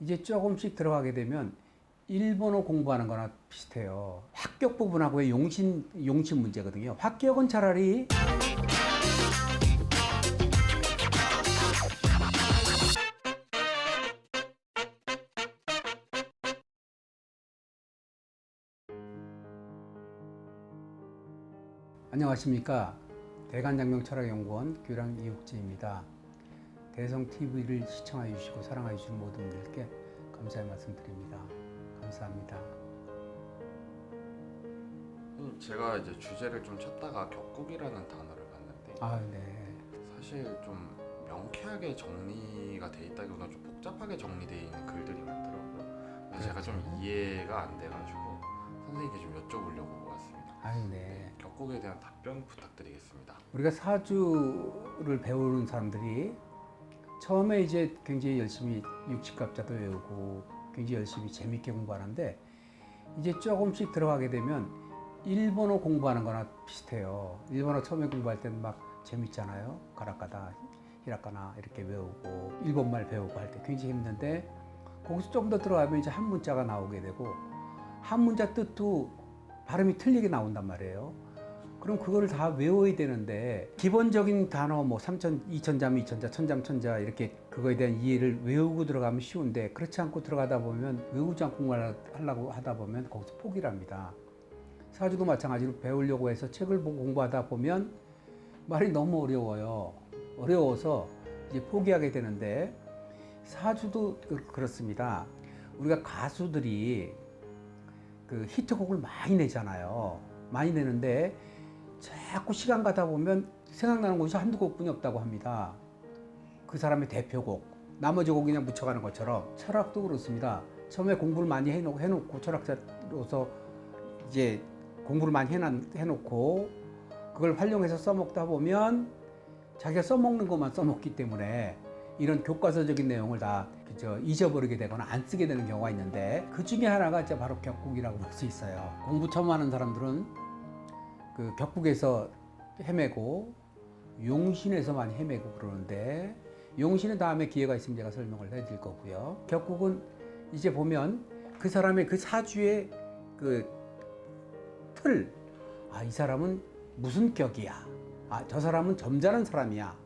이제 조금씩 들어가게 되면 일본어 공부하는 거나 비슷해요. 합격 부분하고의 용신 문제거든요. 합격은 차라리 안녕하십니까. 대간장명철학연구원 규랑 이국재입니다. 대성TV를 시청해 주시고 사랑해 주시는 모든 분들께 감사의 말씀 드립니다. 감사합니다. 제가 이제 주제를 좀 찾다가 격국이라는 단어를 봤는데 네. 사실 좀 명쾌하게 정리가 돼 있다기보다 좀 복잡하게 정리되어 있는 글들이 많더라고요. 그래서 제가 좀 이해가 안 돼가지고 선생님께 좀 여쭤보려고 왔습니다. 네. 격국에 대한 답변 부탁드리겠습니다. 우리가 사주를 배우는 사람들이 처음에 이제 굉장히 열심히 육식갑자도 외우고 굉장히 열심히 재밌게 공부하는데 이제 조금씩 들어가게 되면 일본어 공부하는 거나 비슷해요. 일본어 처음에 공부할 때는 막 재밌잖아요. 가라카다, 히라카나 이렇게 외우고 일본말 배우고 할 때 굉장히 힘든데 거기서 좀 더 들어가면 이제 한 문자가 나오게 되고 한 문자 뜻도 발음이 틀리게 나온단 말이에요. 그럼 그거를 다 외워야 되는데 기본적인 단어 뭐 3천, 2천자면 2천자, 천자면 천자 이렇게 그거에 대한 이해를 외우고 들어가면 쉬운데 그렇지 않고 들어가다 보면 외우지 않고 공부하려고 하다 보면 거기서 포기를 합니다. 사주도 마찬가지로 배우려고 해서 책을 보고 공부하다 보면 말이 너무 어려워요. 어려워서 이제 포기하게 되는데 사주도 그렇습니다. 우리가 가수들이 그 히트곡을 많이 내잖아요. 많이 내는데 자꾸 시간 가다 보면 생각나는 곡이 한두 곡뿐이 없다고 합니다. 그 사람의 대표곡, 나머지 곡 그냥 묻혀가는 것처럼 철학도 그렇습니다. 처음에 공부를 많이 해놓고 철학자로서 이제 공부를 많이 해놓고 그걸 활용해서 써먹다 보면 자기가 써먹는 것만 써먹기 때문에 이런 교과서적인 내용을 다 잊어버리게 되거나 안 쓰게 되는 경우가 있는데 그 중에 하나가 이제 바로 격국이라고 볼 수 있어요. 공부 처음 하는 사람들은 그 격국에서 헤매고 용신에서 많이 헤매고 그러는데 용신은 다음에 기회가 있으면 제가 설명을 해드릴 거고요. 격국은 이제 보면 그 사람의 그 사주의 그 틀, 이 사람은 무슨 격이야? 저 사람은 점잖은 사람이야.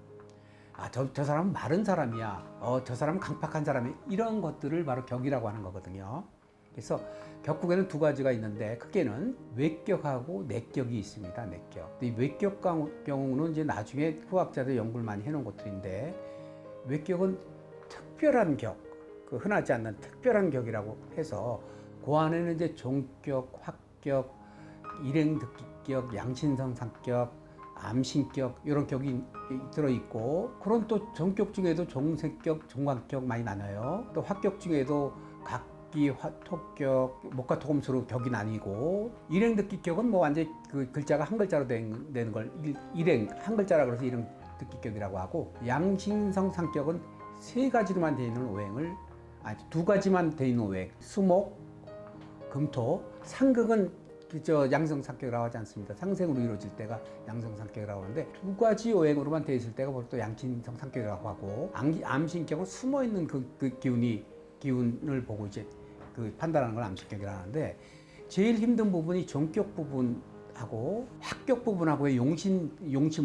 저 사람은 마른 사람이야. 저 사람은 강팍한 사람이야. 이런 것들을 바로 격이라고 하는 거거든요. 그래서 격국에는 두 가지가 있는데 크게는 외격하고 내격이 있습니다. 내격. 이 외격 경우는 이제 나중에 후학자들 연구를 많이 해놓은 것들인데 외격은 특별한 격, 그 흔하지 않는 특별한 격이라고 해서 그 안에는 이제 종격, 확격, 일행득기격, 양신성상격, 암신격 이런 격이 들어있고 그런 또 종격 중에도 종색격, 종관격 많이 나눠요. 또 확격 중에도 각기, 토격, 목화토금수로 격이 나뉘고 일행득기격은 뭐 완전히 그 글자가 한 글자로 되는 걸 일행 한 글자라 그래서 일행득기격이라고 하고 양신성상격은 세 가지로만 되어 있는 오행을 두 가지만 되어 있는 오행 수목, 금토, 상극은 양성상격이라고 하지 않습니다. 상생으로 이루어질 때가 양성상격이라고 하는데 두 가지 오행으로만 되어 있을 때가 또 양신성상격이라고 하고 암신격은 숨어있는 그 기운을 보고 이제 그 판단하는 걸 암신격이라고 하는데 제일 힘든 부분이 종격 부분하고 합격 부분하고의 용신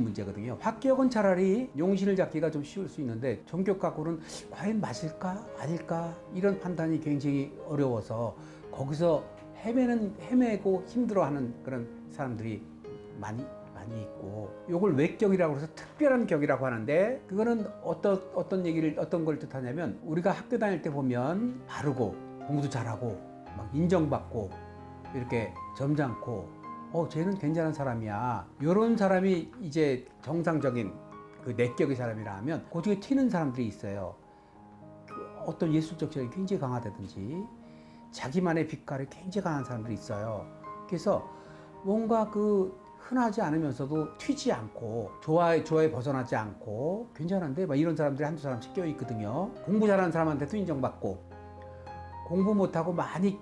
문제거든요. 합격은 차라리 용신을 잡기가 좀 쉬울 수 있는데 종격 갖고는 과연 맞을까 아닐까 이런 판단이 굉장히 어려워서 거기서 헤매고 힘들어하는 그런 사람들이 많이 있고 요걸 외격이라고 해서 특별한 격이라고 하는데 그거는 어떤 걸 뜻하냐면 우리가 학교 다닐 때 보면 바르고 공부도 잘하고 막 인정받고 이렇게 점잖고 쟤는 괜찮은 사람이야 요런 사람이 이제 정상적인 그 내격의 사람이라 하면 그 중에 튀는 사람들이 있어요. 어떤 예술적 재능이 굉장히 강하다든지 자기만의 빛깔이 굉장히 강한 사람들이 있어요. 그래서 뭔가 그 흔하지 않으면서도 튀지 않고 조화에 벗어나지 않고 괜찮은데 막 이런 사람들이 한두 사람씩 껴있거든요. 공부 잘하는 사람한테도 인정받고 공부 못하고 많이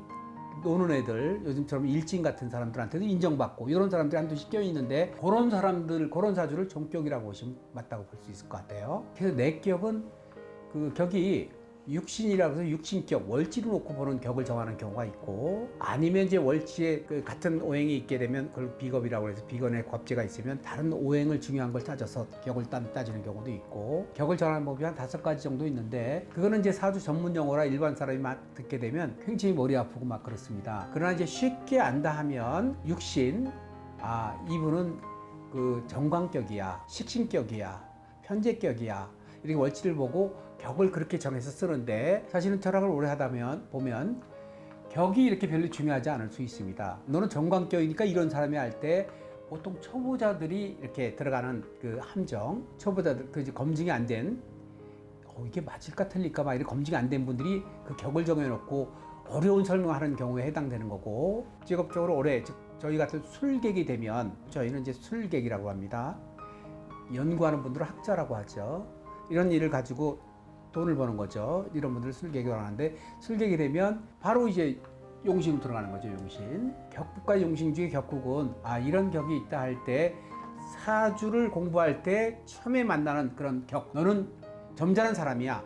노는 애들 요즘처럼 일진 같은 사람들한테도 인정받고 이런 사람들이 한두씩 껴있는데 그런 사주를 종격이라고 보시면 맞다고 볼 수 있을 것 같아요. 그래서 내격은 그 격이 육신이라고 해서 육신격, 월지를 놓고 보는 격을 정하는 경우가 있고, 아니면 이제 월지에 그 같은 오행이 있게 되면 그걸 비겁이라고 해서 비건의 겁재가 있으면 다른 오행을 중요한 걸 따져서 격을 따지는 경우도 있고, 격을 정하는 법이 한 5가지 정도 있는데, 그거는 이제 사주 전문 용어라 일반 사람이 막 듣게 되면 굉장히 머리 아프고 막 그렇습니다. 그러나 이제 쉽게 안다 하면 육신, 아, 이분은 그 정관격이야, 식신격이야, 편재격이야, 이렇게 월치를 보고 격을 그렇게 정해서 쓰는데, 사실은 철학을 오래 하다 보면 격이 이렇게 별로 중요하지 않을 수 있습니다. 너는 정관격이니까 이런 사람이 할 때 보통 초보자들이 이렇게 들어가는 그 함정, 초보자들 그 검증이 안 된, 이게 맞을까 틀릴까 막 이렇게 검증이 안 된 분들이 그 격을 정해놓고 어려운 설명하는 경우에 해당되는 거고, 직업적으로 올해 저희 같은 술객이 되면, 저희는 이제 술객이라고 합니다. 연구하는 분들은 학자라고 하죠. 이런 일을 가지고 돈을 버는 거죠. 이런 분들을 술객이라고 하는데, 술객이 되면 바로 이제 용신으로 들어가는 거죠. 용신. 격국과 용신 중에 격국은 이런 격이 있다 할 때 사주를 공부할 때 처음에 만나는 그런 격, 너는 점잖은 사람이야,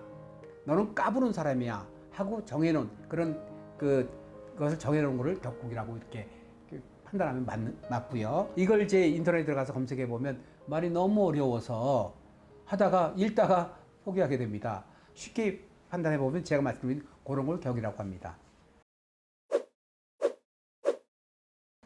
너는 까부는 사람이야 하고 정해놓은 그런 그것을 정해놓은 거를 격국이라고 이렇게 판단하면 맞고요. 이걸 이제 인터넷에 들어가서 검색해 보면 말이 너무 어려워서 하다가 읽다가 포기하게 됩니다. 쉽게 판단해 보면 제가 말씀드린 그런 걸 격이라고 합니다.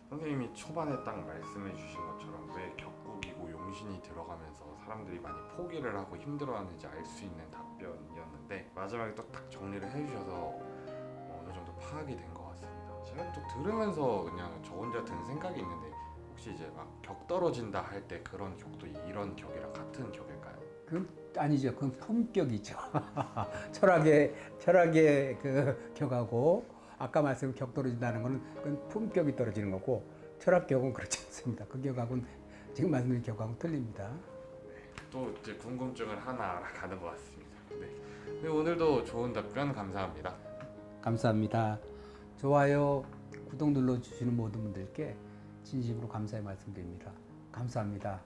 선생님이 초반에 딱 말씀해 주신 것처럼 왜 격국이고 용신이 들어가면서 사람들이 많이 포기를 하고 힘들어하는지 알 수 있는 답변이었는데, 마지막에 또 딱 정리를 해주셔서 어느 정도 파악이 된 것 같습니다. 제가 또 들으면서 그냥 저 혼자 든 생각이 있는데, 혹시 이제 막 격 떨어진다 할 때 그런 격도 이런 격이랑 같은 격일까요? 그건 아니죠. 그건 품격이죠. 철학의 그 격하고, 아까 말씀 격 떨어진다는 거는 그건 품격이 떨어지는 거고, 철학 격은 그렇지 않습니다. 그 격하고는 지금 말씀드린 격하고는 틀립니다. 또 이제 궁금증을 하나 알아가는 것 같습니다. 네, 오늘도 좋은 답변 감사합니다. 감사합니다. 좋아요, 구독 눌러주시는 모든 분들께 진심으로 감사의 말씀드립니다. 감사합니다.